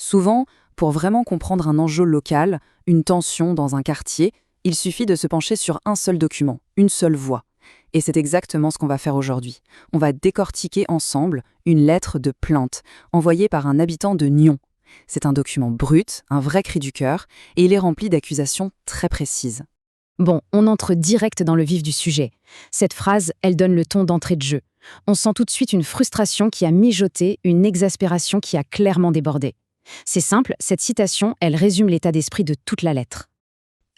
Souvent, pour vraiment comprendre un enjeu local, une tension dans un quartier, il suffit de se pencher sur un seul document, une seule voix. Et c'est exactement ce qu'on va faire aujourd'hui. On va décortiquer ensemble une lettre de plainte envoyée par un habitant de Nyon. C'est un document brut, un vrai cri du cœur, et il est rempli d'accusations très précises. Bon, on entre direct dans le vif du sujet. Cette phrase, elle donne le ton d'entrée de jeu. On sent tout de suite une frustration qui a mijoté, une exaspération qui a clairement débordé. C'est simple, cette citation, elle résume l'état d'esprit de toute la lettre.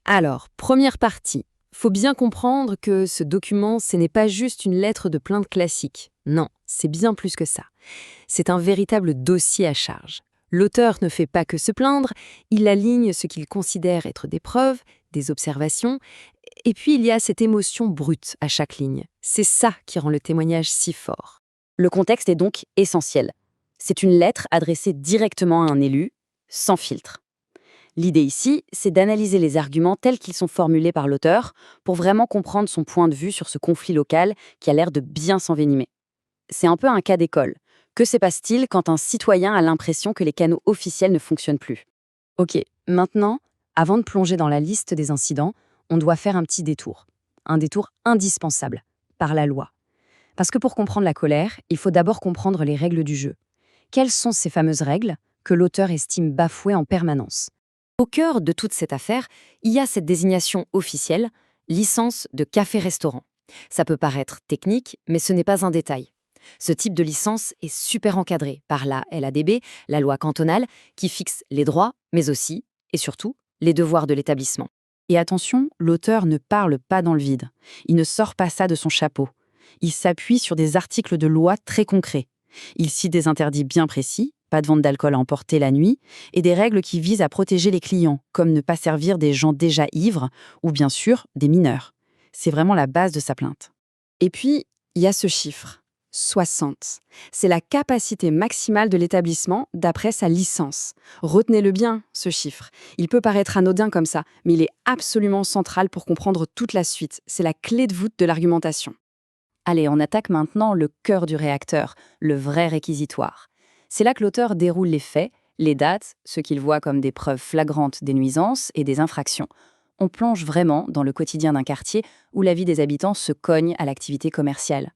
Alors, première partie. Faut bien comprendre que ce document, ce n'est pas juste une lettre de plainte classique. Non, c'est bien plus que ça. C'est un véritable dossier à charge. L'auteur ne fait pas que se plaindre, il aligne ce qu'il considère être des preuves, des observations, et puis il y a cette émotion brute à chaque ligne. C'est ça qui rend le témoignage si fort. Le contexte est donc essentiel. C'est une lettre adressée directement à un élu, sans filtre. L'idée ici, c'est d'analyser les arguments tels qu'ils sont formulés par l'auteur pour vraiment comprendre son point de vue sur ce conflit local qui a l'air de bien s'envenimer. C'est un peu un cas d'école. Que se passe-t-il quand un citoyen a l'impression que les canaux officiels ne fonctionnent plus? Ok, maintenant, avant de plonger dans la liste des incidents, on doit faire un petit détour. Un détour indispensable, par la loi. Parce que pour comprendre la colère, il faut d'abord comprendre les règles du jeu. Quelles sont ces fameuses règles que l'auteur estime bafouées en permanence? Au cœur de toute cette affaire, il y a cette désignation officielle, licence de café-restaurant. Ça peut paraître technique, mais ce n'est pas un détail. Ce type de licence est super encadré par la LADB, la loi cantonale, qui fixe les droits, mais aussi, et surtout, les devoirs de l'établissement. Et attention, l'auteur ne parle pas dans le vide. Il ne sort pas ça de son chapeau. Il s'appuie sur des articles de loi très concrets. Il cite des interdits bien précis, pas de vente d'alcool à emporter la nuit, et des règles qui visent à protéger les clients, comme ne pas servir des gens déjà ivres, ou bien sûr, des mineurs. C'est vraiment la base de sa plainte. Et puis, il y a ce chiffre, 60. C'est la capacité maximale de l'établissement d'après sa licence. Retenez-le bien, ce chiffre. Il peut paraître anodin comme ça, mais il est absolument central pour comprendre toute la suite. C'est la clé de voûte de l'argumentation. Allez, on attaque maintenant le cœur du réacteur, le vrai réquisitoire. C'est là que l'auteur déroule les faits, les dates, ce qu'il voit comme des preuves flagrantes des nuisances et des infractions. On plonge vraiment dans le quotidien d'un quartier où la vie des habitants se cogne à l'activité commerciale.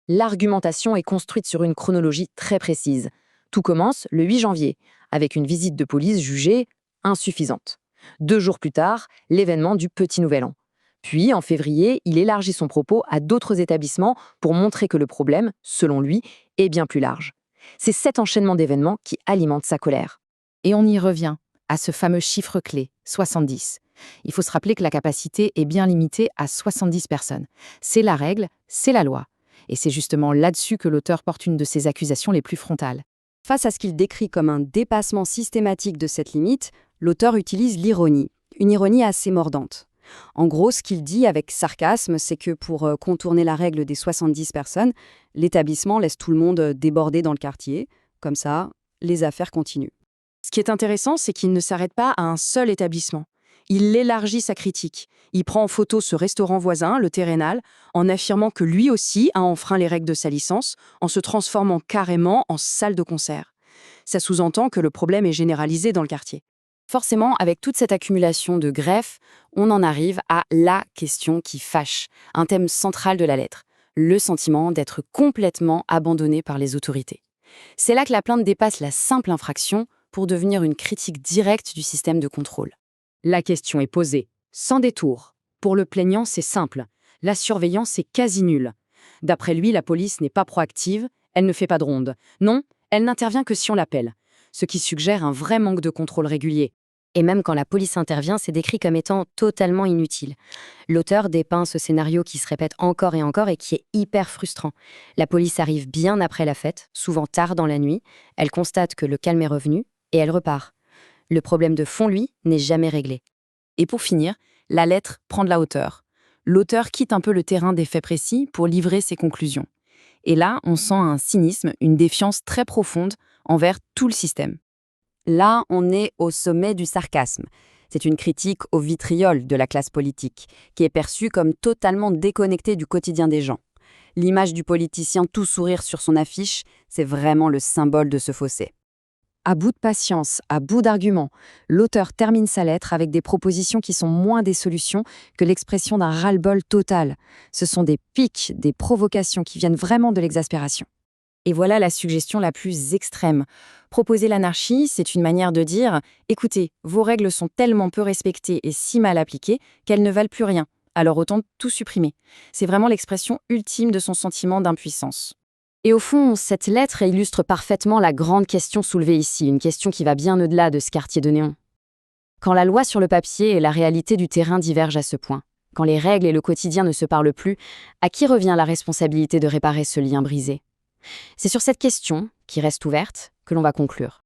L'argumentation est construite sur une chronologie très précise. Tout commence le 8 janvier, avec une visite de police jugée insuffisante. 2 jours plus tard, l'événement du Petit Nouvel An. Puis, en février, il élargit son propos à d'autres établissements pour montrer que le problème, selon lui, est bien plus large. C'est cet enchaînement d'événements qui alimente sa colère. Et on y revient, à ce fameux chiffre clé, 70. Il faut se rappeler que la capacité est bien limitée à 70 personnes. C'est la règle, c'est la loi. Et c'est justement là-dessus que l'auteur porte une de ses accusations les plus frontales. Face à ce qu'il décrit comme un dépassement systématique de cette limite, l'auteur utilise l'ironie, une ironie assez mordante. En gros, ce qu'il dit avec sarcasme, c'est que pour contourner la règle des 70 personnes, l'établissement laisse tout le monde déborder dans le quartier. Comme ça, les affaires continuent. Ce qui est intéressant, c'est qu'il ne s'arrête pas à un seul établissement. Il élargit sa critique. Il prend en photo ce restaurant voisin, le Terrénal, en affirmant que lui aussi a enfreint les règles de sa licence, en se transformant carrément en salle de concert. Ça sous-entend que le problème est généralisé dans le quartier. Forcément, avec toute cette accumulation de greffes, on en arrive à la question qui fâche, un thème central de la lettre, le sentiment d'être complètement abandonné par les autorités. C'est là que la plainte dépasse la simple infraction pour devenir une critique directe du système de contrôle. La question est posée, sans détour. Pour le plaignant, c'est simple. La surveillance est quasi nulle. D'après lui, la police n'est pas proactive, elle ne fait pas de ronde. Non, elle n'intervient que si on l'appelle, ce qui suggère un vrai manque de contrôle régulier. Et même quand la police intervient, c'est décrit comme étant totalement inutile. L'auteur dépeint ce scénario qui se répète encore et qui est hyper frustrant. La police arrive bien après la fête, souvent tard dans la nuit, elle constate que le calme est revenu et elle repart. Le problème de fond, lui, n'est jamais réglé. Et pour finir, la lettre prend de la hauteur. L'auteur quitte un peu le terrain des faits précis pour livrer ses conclusions. Et là, on sent un cynisme, une défiance très profonde envers tout le système. Là, on est au sommet du sarcasme. C'est une critique au vitriol de la classe politique, qui est perçue comme totalement déconnectée du quotidien des gens. L'image du politicien tout sourire sur son affiche, c'est vraiment le symbole de ce fossé. À bout de patience, à bout d'arguments, l'auteur termine sa lettre avec des propositions qui sont moins des solutions que l'expression d'un ras-le-bol total. Ce sont des pics, des provocations qui viennent vraiment de l'exaspération. Et voilà la suggestion la plus extrême. Proposer l'anarchie, c'est une manière de dire « Écoutez, vos règles sont tellement peu respectées et si mal appliquées qu'elles ne valent plus rien, alors autant tout supprimer ». C'est vraiment l'expression ultime de son sentiment d'impuissance. Et au fond, cette lettre illustre parfaitement la grande question soulevée ici, une question qui va bien au-delà de ce quartier de néon. Quand la loi sur le papier et la réalité du terrain divergent à ce point, quand les règles et le quotidien ne se parlent plus, à qui revient la responsabilité de réparer ce lien brisé ? C'est sur cette question, qui reste ouverte, que l'on va conclure.